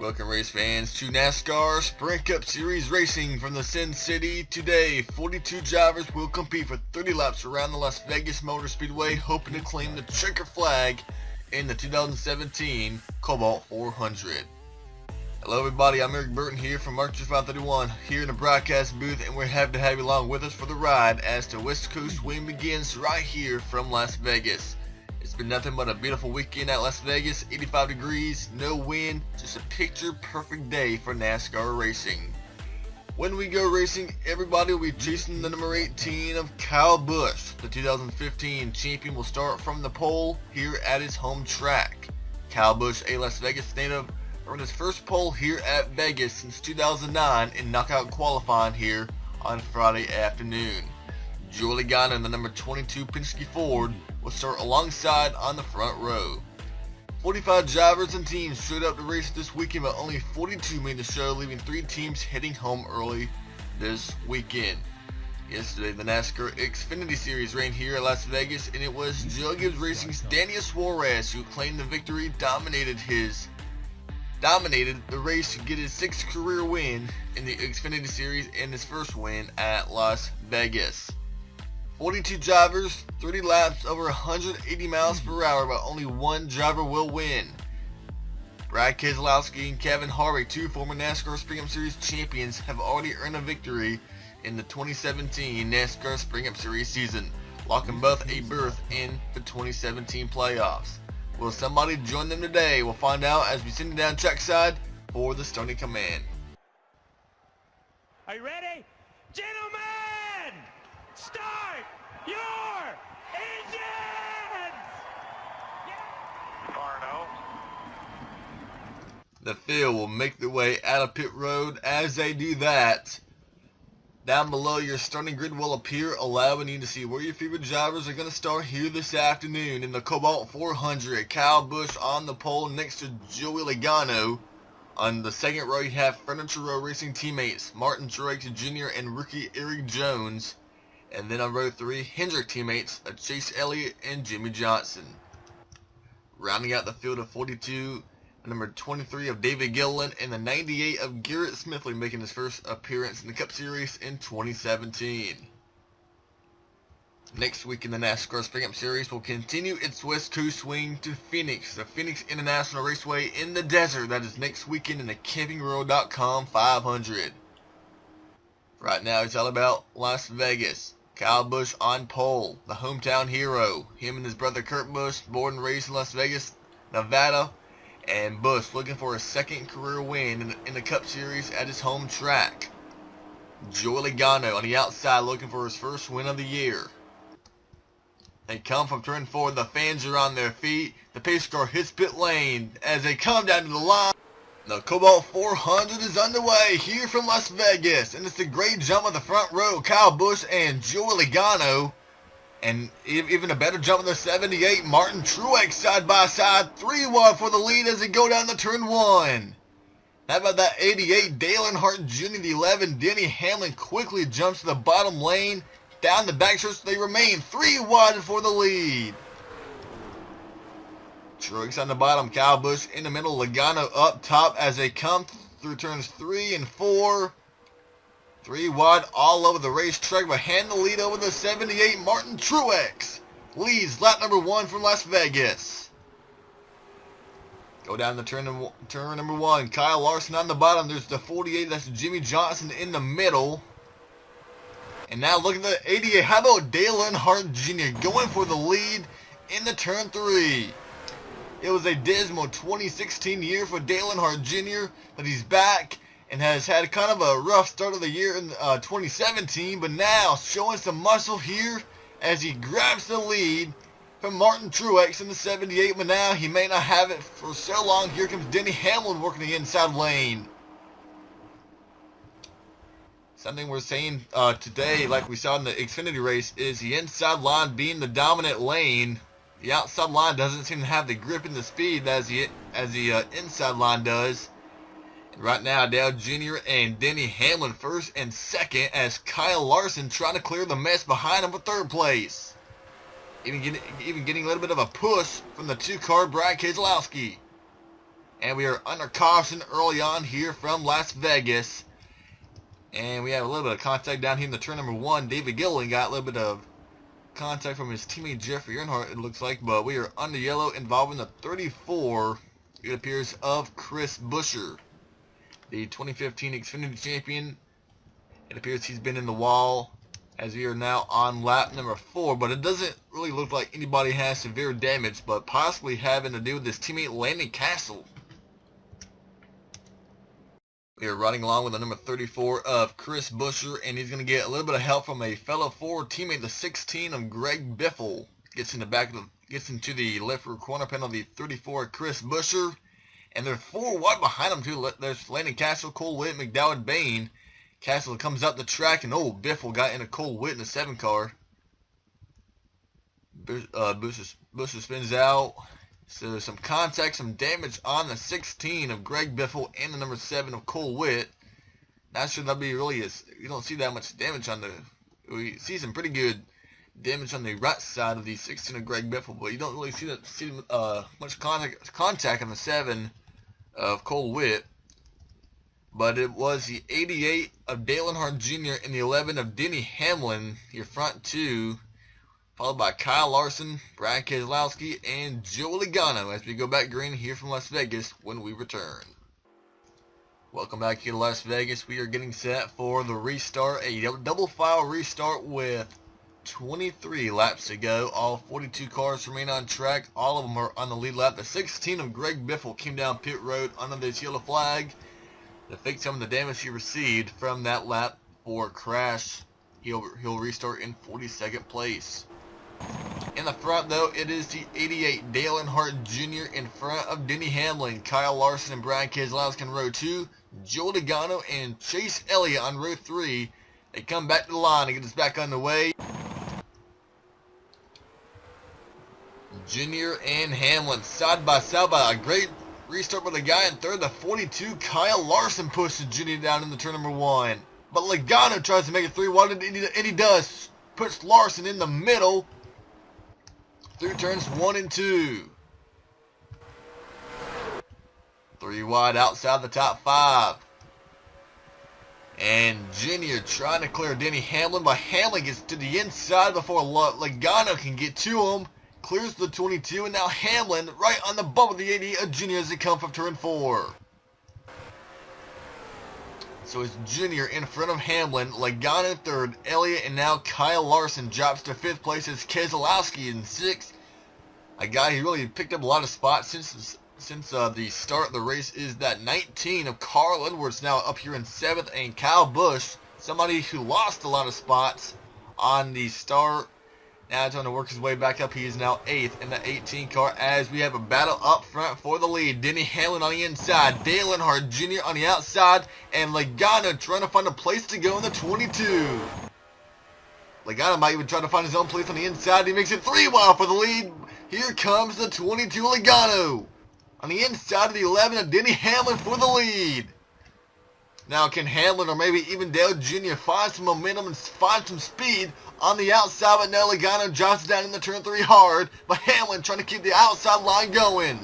Welcome race fans to NASCAR Sprint Cup Series racing from the Sin City. Today, 42 drivers will compete for 30 laps around the Las Vegas Motor Speedway, hoping to claim the checker flag in the 2017 Kobalt 400. Hello everybody, I'm Eric Burton here from Archer 531 here in the broadcast booth, and we're happy to have you along with us for the ride as the West Coast swing begins right here from Las Vegas. It's been nothing but a beautiful weekend at Las Vegas, 85 degrees, no wind, just a picture perfect day for NASCAR racing. When we go racing, everybody will be chasing the number 18 of Kyle Busch. The 2015 champion will start from the pole here at his home track. Kyle Busch, a Las Vegas native, earned his first pole here at Vegas since 2009 in knockout qualifying here on Friday afternoon. Joey Logano in the number 22 Penske Ford will start alongside on the front row. 45 drivers and teams showed up to race this weekend, but only 42 made the show, leaving 3 teams heading home early this weekend. Yesterday, the NASCAR Xfinity Series ran here at Las Vegas, and it was Joe Gibbs Racing's Daniel Suarez who claimed the victory, dominated the race to get his 6th career win in the Xfinity Series and his first win at Las Vegas. 42 drivers, 30 laps, over 180 miles per hour, but only one driver will win. Brad Keselowski and Kevin Harvick, 2 former NASCAR Sprint Cup Series champions, have already earned a victory in the 2017 NASCAR Sprint Cup Series season, locking both a berth in the 2017 playoffs. Will somebody join them today? We'll find out as we send it down trackside for the starting command. Are you ready? Gentlemen, start your engines! Farno. The field will make their way out of pit road. As they do that, down below your starting grid will appear, allowing you to see where your favorite drivers are going to start here this afternoon. In the Kobalt 400, Kyle Busch on the pole next to Joey Logano. On the second row, you have Furniture Row Racing teammates Martin Truex Jr. and rookie Eric Jones. And then on row 3, Hendrick teammates Chase Elliott and Jimmy Johnson. Rounding out the field of 42, number 23 of David Gilliland and the 98 of Garrett Smithley, making his first appearance in the Cup Series in 2017. Next week in the NASCAR Sprint Cup Series will continue its West Coast swing to Phoenix, the Phoenix International Raceway in the desert. That is next weekend in the CampingWorld.com 500. Right now it's all about Las Vegas. Kyle Busch on pole, the hometown hero. Him and his brother Kurt Busch, born and raised in Las Vegas, Nevada. And Busch looking for his 2nd career win in the Cup Series at his home track. Joey Logano on the outside looking for his first win of the year. They come from turn 4. The fans are on their feet. The pace car hits pit lane as they come down to the line. The Kobalt 400 is underway here from Las Vegas, and it's a great jump on the front row. Kyle Busch and Joey Logano, and even a better jump on the 78. Martin Truex side by side, 3 wide for the lead as they go down the turn 1. How about that 88 Dale Earnhardt Jr. The 11 Denny Hamlin quickly jumps to the bottom lane. Down the backstretch they remain, 3 wide for the lead. Truex on the bottom, Kyle Busch in the middle, Logano up top as they come through turns 3 and 4. 3 wide all over the racetrack, but hand the lead over the 78. Martin Truex leads lap number 1 from Las Vegas. Go down the turn number 1. Kyle Larson on the bottom. There's the 48. That's Jimmy Johnson in the middle. And now look at the 88. How about Dale Earnhardt Jr. going for the lead in the turn 3? It was a dismal 2016 year for Dale Earnhardt Jr., but he's back and has had kind of a rough start of the year in 2017, but now showing some muscle here as he grabs the lead from Martin Truex in the 78, but now he may not have it for so long. Here comes Denny Hamlin working the inside lane. Something we're saying today, like we saw in the Xfinity race, is the inside line being the dominant lane. The outside line doesn't seem to have the grip and the speed as the inside line does. And right now, Dale Jr. and Denny Hamlin 1st and 2nd as Kyle Larson trying to clear the mess behind him for 3rd place. Even getting a little bit of a push from the 2-car Brad Keselowski. And we are under caution early on here from Las Vegas. And we have a little bit of contact down here in the turn number 1. David Gilliland got a little bit of contact from his teammate Jeffrey Earnhardt, it looks like. But we are under yellow involving the 34, it appears, of Chris Buescher, the 2015 Xfinity champion. It appears he's been in the wall as we are now on lap number 4. But it doesn't really look like anybody has severe damage, but possibly having to do with his teammate Landon Castle. We are running along with the number 34 of Chris Buescher, and he's going to get a little bit of help from a fellow forward teammate, the 16 of Greg Biffle. Gets in the back of the, gets into the left rear corner panel of the 34 Chris Buescher, and they're 4 wide behind him too. There's Landon Castle, Cole Witt, McDowell, Bain. Castle comes out the track, and Biffle got in a Cole Witt in the 7 car. Buescher spins out. So some contact, some damage on the 16 of Greg Biffle and the number 7 of Cole Witt. Not sure that'll be really, you don't see that much damage on the, we see some pretty good damage on the right side of the 16 of Greg Biffle, but you don't really see much contact on the 7 of Cole Witt. But it was the 88 of Dale Earnhardt Jr. and the 11 of Denny Hamlin, your front 2. Followed by Kyle Larson, Brad Keselowski, and Joey Logano as we go back green here from Las Vegas when we return. Welcome back here to Las Vegas. We are getting set for the restart, a double file restart with 23 laps to go. All 42 cars remain on track. All of them are on the lead lap. The 16 of Greg Biffle came down pit road under this yellow flag to fix some of the damage he received from that lap 4 crash. He'll restart in 42nd place. In the front, though, it is the 88 Dale Earnhardt Jr. in front of Denny Hamlin, Kyle Larson, and Brad Keselowski in row 2, Joey Logano and Chase Elliott on row 3. They come back to the line and get us back underway. Jr. and Hamlin side by side by a great restart with the guy in third. The 42 Kyle Larson pushes Jr. down in the turn number 1. But Logano tries to make it 3 wide, and he does. Puts Larson in the middle through turns 1 and 2. 3 wide outside the top 5. And Jr. trying to clear Denny Hamlin, but Hamlin gets to the inside before Logano can get to him. Clears the 22, and now Hamlin right on the bump of the 88 of Jr. as they come from turn 4. So it's Jr. in front of Hamlin, Logano in third, Elliott, and now Kyle Larson drops to 5th place as Keselowski in 6th. A guy who really picked up a lot of spots since the start of the race is that 19 of Carl Edwards, now up here in 7th, and Kyle Busch, somebody who lost a lot of spots on the start. Now trying to work his way back up. He is now 8th in the 18 car as we have a battle up front for the lead. Denny Hamlin on the inside, Dale Earnhardt Jr. on the outside, and Logano trying to find a place to go in the 22. Logano might even try to find his own place on the inside. He makes it 3 wide for the lead. Here comes the 22 Logano on the inside of the 11 of Denny Hamlin for the lead. Now can Hamlin or maybe even Dale Jr. find some momentum and find some speed on the outside, but now Logano drops down in the turn 3 hard, but Hamlin trying to keep the outside line going.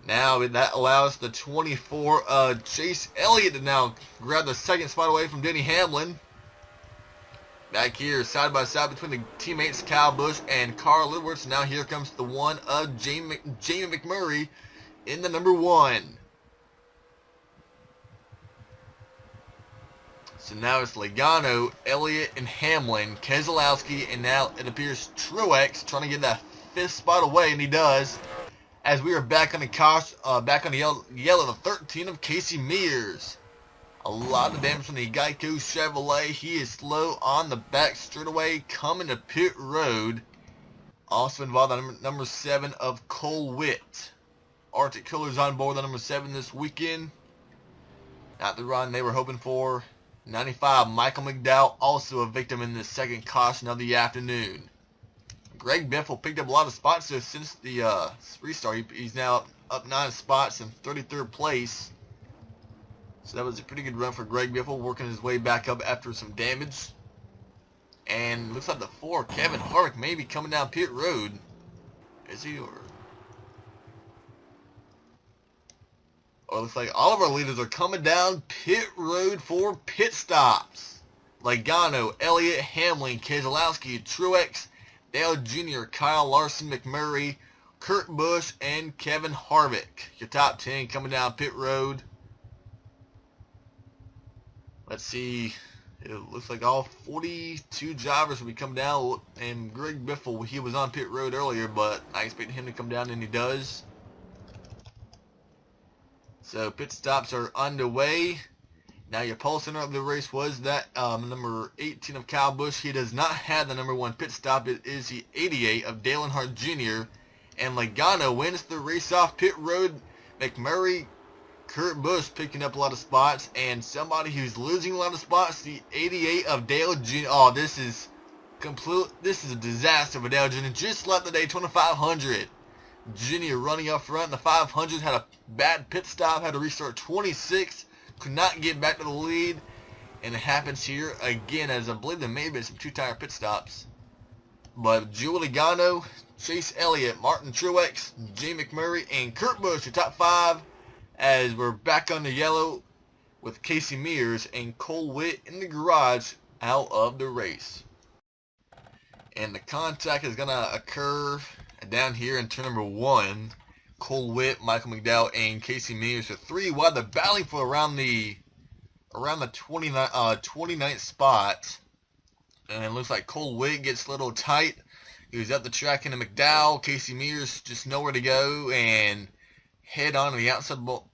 Now that allows the 24 Chase Elliott to now grab the 2nd spot away from Denny Hamlin. Back here, side by side between the teammates Kyle Busch and Carl Edwards. Now here comes the 1 of Jamie McMurray in the number 1. So now it's Logano, Elliott, and Hamlin, Keselowski, and now it appears Truex trying to get that 5th spot away, and he does. As we are back on the yellow, the 13 of Casey Mears. A lot of damage from the Geico Chevrolet. He is slow on the back straightaway coming to pit road. Also involved on number 7 of Cole Witt. Arctic Killers on board the number 7 this weekend. Not the run they were hoping for. 95 Michael McDowell, also a victim in the 2nd caution of the afternoon. Greg Biffle picked up a lot of spots since the restart. He's now up 9 spots in 33rd place. So that was a pretty good run for Greg Biffle, working his way back up after some damage. And looks like the 4, Kevin Harvick, may be coming down pit road. Is he? Or Well, it looks like all of our leaders are coming down pit road for pit stops. Logano, Elliott, Hamlin, Keselowski, Truex, Dale Jr., Kyle Larson, McMurray, Kurt Busch, and Kevin Harvick. Your top 10 coming down pit road. Let's see. It looks like all 42 drivers will be coming down. And Greg Biffle, he was on pit road earlier, but I expect him to come down, and he does. So pit stops are underway. Now your pole center of the race was that number 18 of Kyle Busch. He does not have the number 1 pit stop. It is the 88 of Dale Earnhardt Jr. And Logano wins the race off pit road. McMurray, Kurt Busch picking up a lot of spots, and somebody who's losing a lot of spots, the 88 of Dale Jr. Oh, this is a disaster for Dale Jr. Just left the Daytona 500. Jr. running up front in the 500 had a bad pit stop, had to restart 26, could not get back to the lead, and it happens here again, as I believe there may have been some 2-tire pit stops. But Joey Logano, Chase Elliott, Martin Truex, Jay McMurray, and Kurt Busch, your top 5, as we're back on the yellow with Casey Mears and Cole Witt in the garage out of the race. And the contact is going to occur down here in turn number 1. Cole Witt, Michael McDowell, and Casey Mears are 3 wide. They're battling for around the 29th spot. And it looks like Cole Witt gets a little tight. He was up the track into McDowell. Casey Mears just nowhere to go, and head on to the outside wall,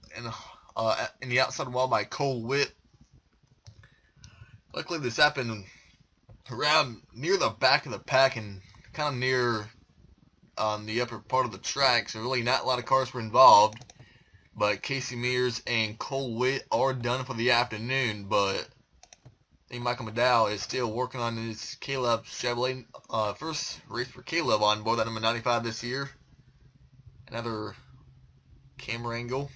in the outside wall by Cole Witt. Luckily, this happened around near the back of the pack and kind of near the upper part of the track, so really not a lot of cars were involved. But Casey Mears and Cole Witt are done for the afternoon. But I think Michael McDowell is still working on his Caleb Chevrolet. First race for Caleb on board that number 95 this year. Another camera angle.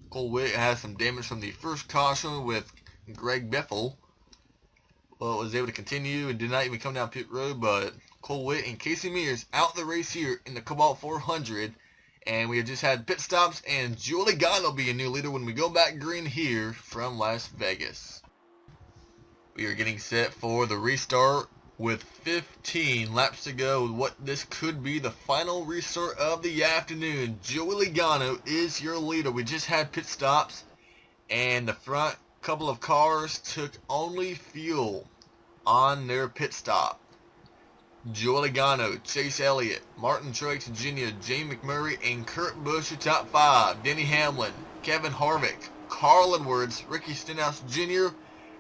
Cole Witt has some damage from the first caution with Greg Biffle. Well, was able to continue and did not even come down pit road, but Cole Witt and Casey Mears out the race here in the Kobalt 400. And we have just had pit stops, and Joey Logano will be a new leader when we go back green here from Las Vegas. We are getting set for the restart with 15 laps to go. What this could be the final restart of the afternoon. Joey Logano is your leader. We just had pit stops, and the front couple of cars took only fuel on their pit stop. Joey Logano, Chase Elliott, Martin Truex Jr., Jay McMurray, and Kurt Busch, your top 5. Denny Hamlin, Kevin Harvick, Carl Edwards, Ricky Stenhouse Jr.,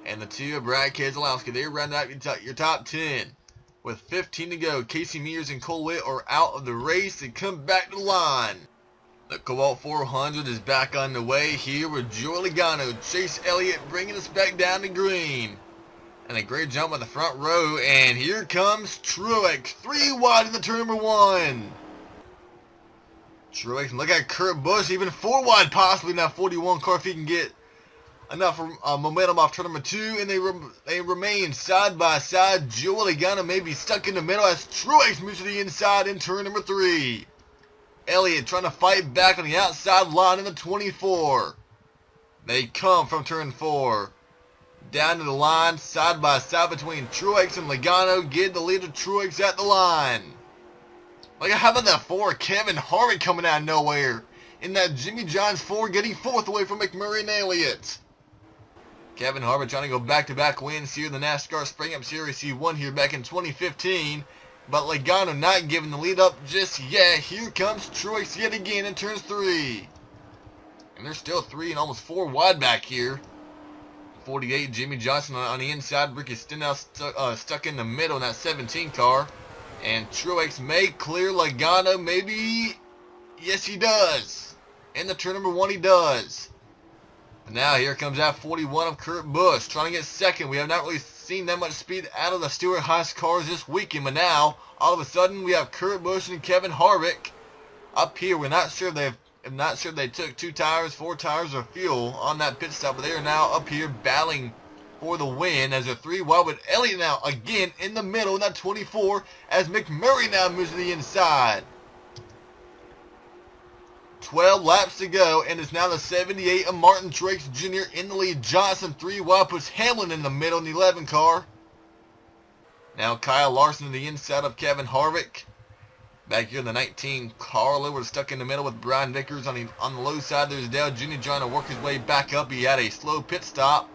and the 2 of Brad Keselowski. They round out your top 10. With 15 to go, Casey Mears and Cole Witt are out of the race and come back to the line. The Kobalt 400 is back on the way here with Joey Logano, Chase Elliott bringing us back down to green. And a great jump on the front row, and here comes Truex, 3 wide in the turn number 1. Truex, look at Kurt Busch, even 4 wide possibly now, 41 car if he can get enough momentum off turn number 2, and they remain side by side. Joey Logano may be stuck in the middle as Truex moves to the inside in turn number 3. Elliott trying to fight back on the outside line in the 24. They come from turn 4. Down to the line, side by side between Truex and Logano. Get the lead of Truex at the line. Like, how about that 4? Kevin Harvick coming out of nowhere. In that Jimmy John's 4, getting 4th away from McMurray and Elliott. Kevin Harvick trying to go back-to-back wins here in the NASCAR Sprint Cup Series. He won here back in 2015. But Logano not giving the lead up just yet. Here comes Truex yet again in turns 3. And they're still 3 and almost 4 wide back here. 48, Jimmy Johnson on the inside. Ricky Stenhouse stuck in the middle in that 17 car. And Truex may clear Logano. Maybe. Yes, he does. In the turn number 1, he does. And now here comes that 41 of Kurt Busch trying to get second. We have not really seen that much speed out of the Stewart-Haas cars this weekend. But now, all of a sudden, we have Kurt Busch and Kevin Harvick up here. We're not sure I'm not sure they took 2 tires, 4 tires of fuel on that pit stop, but they are now up here battling for the win as they're 3 wide with Elliott now again in the middle in that 24 as McMurray now moves to the inside. 12 laps to go, and it's now the 78 of Martin Truex Jr. in the lead. Johnson 3 wide, puts Hamlin in the middle in the 11 car. Now Kyle Larson to the inside of Kevin Harvick. Back here in the 19, Carl Edwards stuck in the middle with Brian Vickers. On the low side, there's Dale Jr. trying to work his way back up. He had a slow pit stop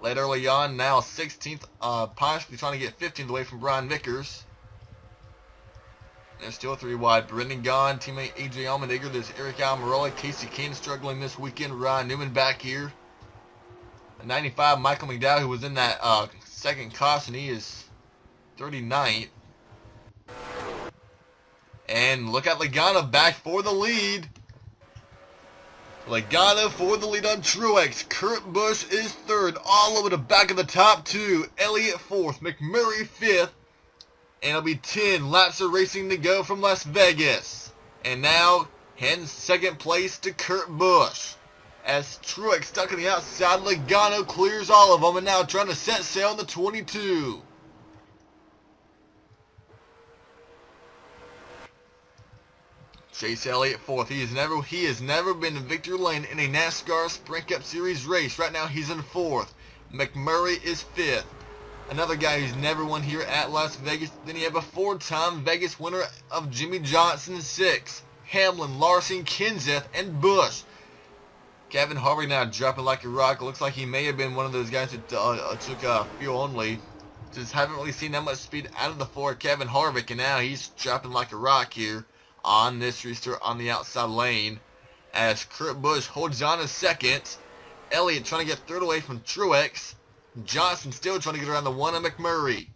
late early on. Now 16th, possibly trying to get 15th away from Brian Vickers. There's still 3 wide. Brendan Gaughan, teammate AJ Allmendinger. There's Eric Almirola. Casey Kane struggling this weekend. Ryan Newman back here. The 95, Michael McDowell, who was in that second caution. He is 39th. And look at Logano back for the lead. Logano for the lead on Truex. Kurt Busch is 3rd. All over the back of the top 2. Elliott 4th. McMurray 5th. And it'll be 10 laps of racing to go from Las Vegas. And now, heading 2nd place to Kurt Busch. As Truex stuck on the outside, Logano clears all of them and now trying to set sail in the 22. Chase Elliott 4th. He has never been in victory lane in a NASCAR Sprint Cup Series race. Right now he's in 4th. McMurray is 5th. Another guy who's never won here at Las Vegas. Then you have a 4-time Vegas winner of Jimmy Johnson 6th. Hamlin, Larson, Kenseth, and Busch. Kevin Harvick now dropping like a rock. It looks like he may have been one of those guys that took fuel only. Just haven't really seen that much speed out of the floor. Kevin Harvick, and now he's dropping like a rock here on this restart on the outside lane. As Kurt Busch holds on to 2nd. Elliott trying to get 3rd away from Truex. Johnson still trying to get around the 1 of McMurray.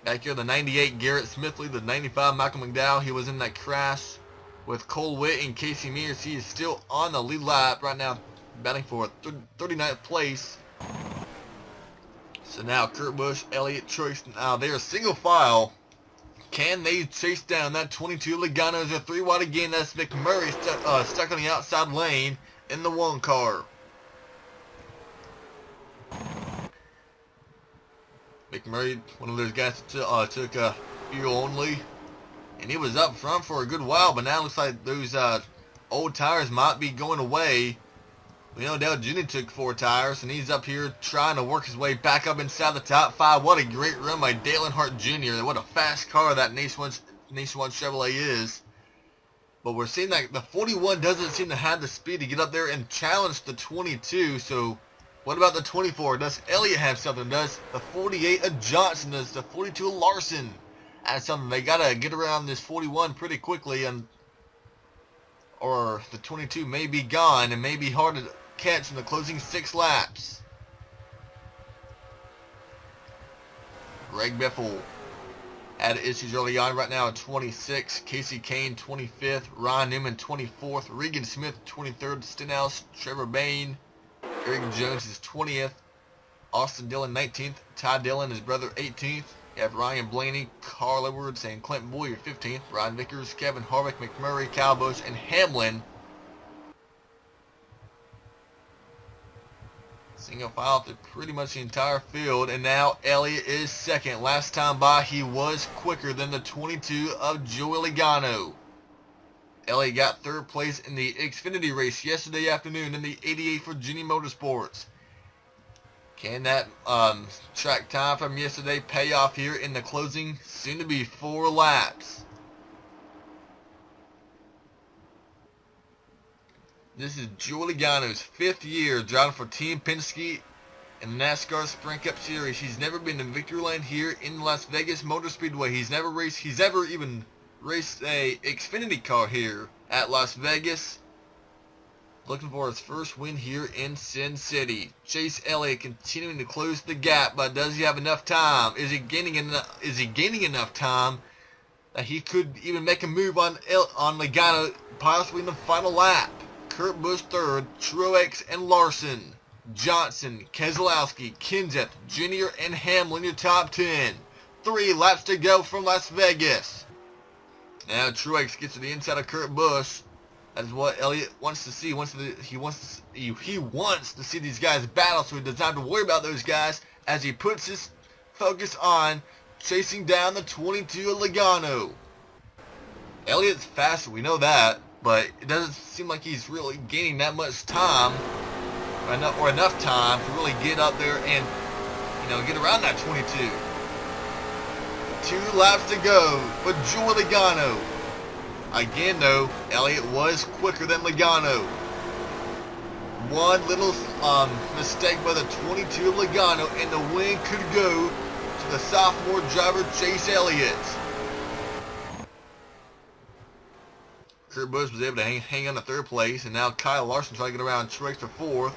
Back here, the 98, Garrett Smithley. The 95, Michael McDowell. He was in that crash with Cole Witt and Casey Mears. He is still on the lead lap right now, batting for 39th place. So now Kurt Busch, Elliott, Truex. Now they are single file. Can they chase down that 22? Logano's a 3 wide again. That's McMurray stuck on the outside lane in the 1 car. McMurray, one of those guys that took fuel only, and he was up front for a good while, but now it looks like those old tires might be going away. We know Dale Jr. took 4 tires, and he's up here trying to work his way back up inside the top 5. What a great run by Dale Earnhardt Jr. What a fast car that Nationwide Chevrolet is. But we're seeing that the 41 doesn't seem to have the speed to get up there and challenge the 22, so what about the 24? Does Elliott have something? Does the 48 of Johnson? Does the 42 of Larson have something? They got to get around this 41 pretty quickly, or the 22 may be gone and may be hard to catch in the closing 6 laps. Greg Biffle had issues early on. Right now at 26. Casey Kane 25th. Ryan Newman 24th. Regan Smith 23rd. Stenhouse, Trevor Bayne. Eric Jones is 20th. Austin Dillon 19th. Ty Dillon, his brother, 18th. You have Ryan Blaney, Carl Edwards, and Clinton Boyer 15th. Ryan Vickers, Kevin Harvick, McMurray, Kyle Busch, and Hamlin. Single file through pretty much the entire field. And now Elliott is 2nd. Last time by, he was quicker than the 22 of Joey Logano. Elliott got 3rd place in the Xfinity race yesterday afternoon in the 88 Virginia Motorsports. Can that track time from yesterday pay off here in the closing, soon to be 4 laps? This is Joey Logano's 5th year driving for Team Penske in the NASCAR Sprint Cup Series. He's never been in victory lane here in Las Vegas Motor Speedway. He's ever even raced a Xfinity car here at Las Vegas. Looking for his first win here in Sin City. Chase Elliott continuing to close the gap, but does he have enough time? Is he gaining enough time that he could even make a move on Logano, possibly in the final lap? Kurt Busch 3rd, Truex and Larson, Johnson, Keselowski, Kenseth, Jr. and Hamlin your top 10. 3 laps to go from Las Vegas. Now Truex gets to the inside of Kurt Busch. That is what Elliott wants to see. He wants to see these guys battle, so he doesn't have to worry about those guys as he puts his focus on chasing down the 22 of Logano. Elliott's faster, we know that. but it doesn't seem like he's really gaining that much time, or enough time to really get up there and, get around that 22. 2 laps to go for Joey Logano. Again, though, Elliott was quicker than Logano. One little mistake by the 22 of Logano, and the win could go to the sophomore driver Chase Elliott. Kurt Busch was able to hang on to 3rd place, and now Kyle Larson trying to get around Truex for 4th.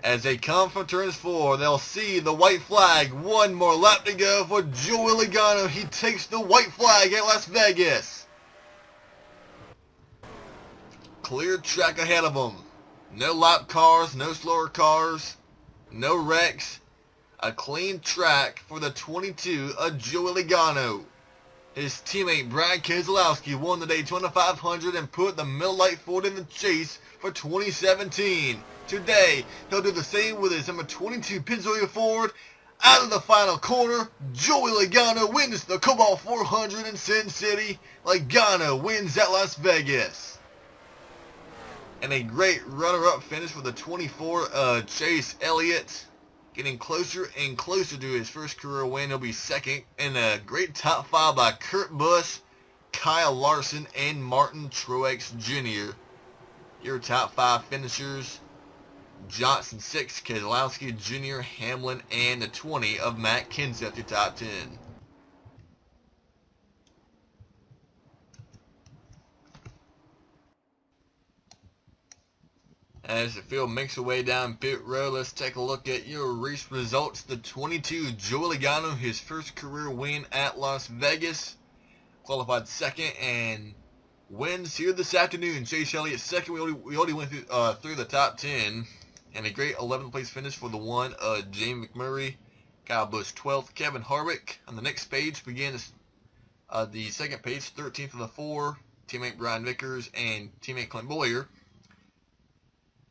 As they come from turns 4, they'll see the white flag. 1 more lap to go for Joey Logano. He takes the white flag at Las Vegas. Clear track ahead of him. No lap cars, no slower cars, no wrecks. A clean track for the 22 of Joey Logano. His teammate Brad Keselowski won the Daytona 500 and put the Miller Lite Ford in the chase for 2017. Today, he'll do the same with his number 22 Pennzoil Ford. Out of the final corner, Joey Logano wins the Kobalt 400 in Sin City. Logano wins at Las Vegas. And a great runner-up finish for the 24 Chase Elliott. Getting closer and closer to his first career win. He'll be 2nd. And a great top 5 by Kurt Busch, Kyle Larson, and Martin Truex Jr. Your top 5 finishers: Johnson 6, Keselowski Jr., Hamlin, and the 20 of Matt Kenseth, your top 10. As the field makes its way down pit road, let's take a look at your race results. The 22, Joey Logano, his first career win at Las Vegas. Qualified 2nd and wins here this afternoon. Chase Elliott 2nd. We already went through the top 10. And a great 11th place finish for the one Jamie McMurray. Kyle Busch 12th. Kevin Harvick on the next page begins the 2nd page, 13th of the 4. Teammate Brian Vickers and teammate Clint Boyer.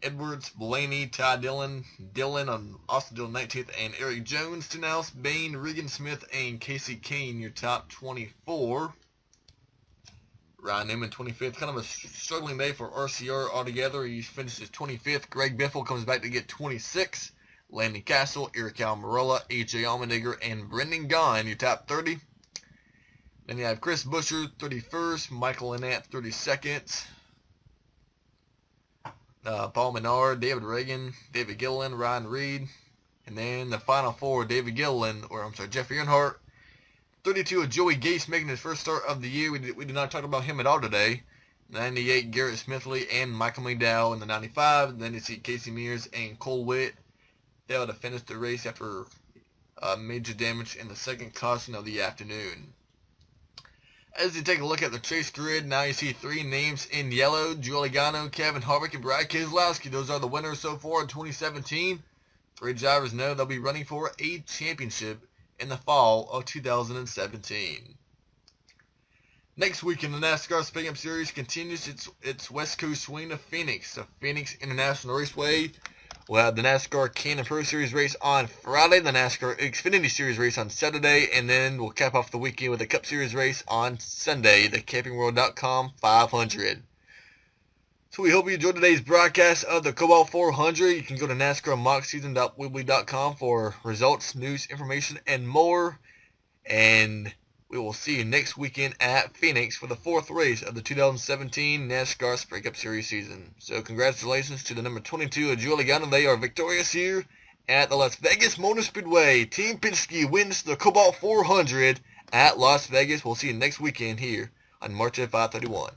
Edwards, Blaney, Ty Dillon on Austin Dillon 19th, and Eric Jones, Stenhouse, Bain, Regan Smith, and Casey Kane, your top 24. Ryan Newman 25th, kind of a struggling day for RCR altogether. He finishes 25th. Greg Biffle comes back to get 26th. Landon Castle, Eric Almirola, AJ Allmendinger, and Brendan Gaughan, your top 30. Then you have Chris Buescher 31st, Michael Annett 32nd. Paul Menard, David Reagan, David Gilliland, Ryan Reed, and then the final 4, Jeffrey Earnhardt. 32 of Joey Gase making his first start of the year. We did not talk about him at all today. 98, Garrett Smithley and Michael McDowell in the 95. Then you see Casey Mears and Cole Witt. They would have finished the race after major damage in the 2nd caution of the afternoon. As you take a look at the chase grid, now you see 3 names in yellow: Joey Logano, Kevin Harvick, and Brad Keselowski. Those are the winners so far in 2017. 3 drivers know they'll be running for a championship in the fall of 2017. Next week in the NASCAR Sprint Cup Series continues its West Coast swing to Phoenix. The Phoenix International Raceway will have the NASCAR Can-Am Pro Series race on Friday, the NASCAR Xfinity Series race on Saturday, and then we'll cap off the weekend with the Cup Series race on Sunday, the CampingWorld.com 500. So we hope you enjoyed today's broadcast of the Kobalt 400. You can go to NASCARMockseason.weebly.com for results, news, information, and more. And we will see you next weekend at Phoenix for the 4th race of the 2017 NASCAR Sprint Cup Series season. So congratulations to the number 22 of Joey Logano. They are victorious here at the Las Vegas Motor Speedway. Team Penske wins the Kobalt 400 at Las Vegas. We'll see you next weekend here on March of 531.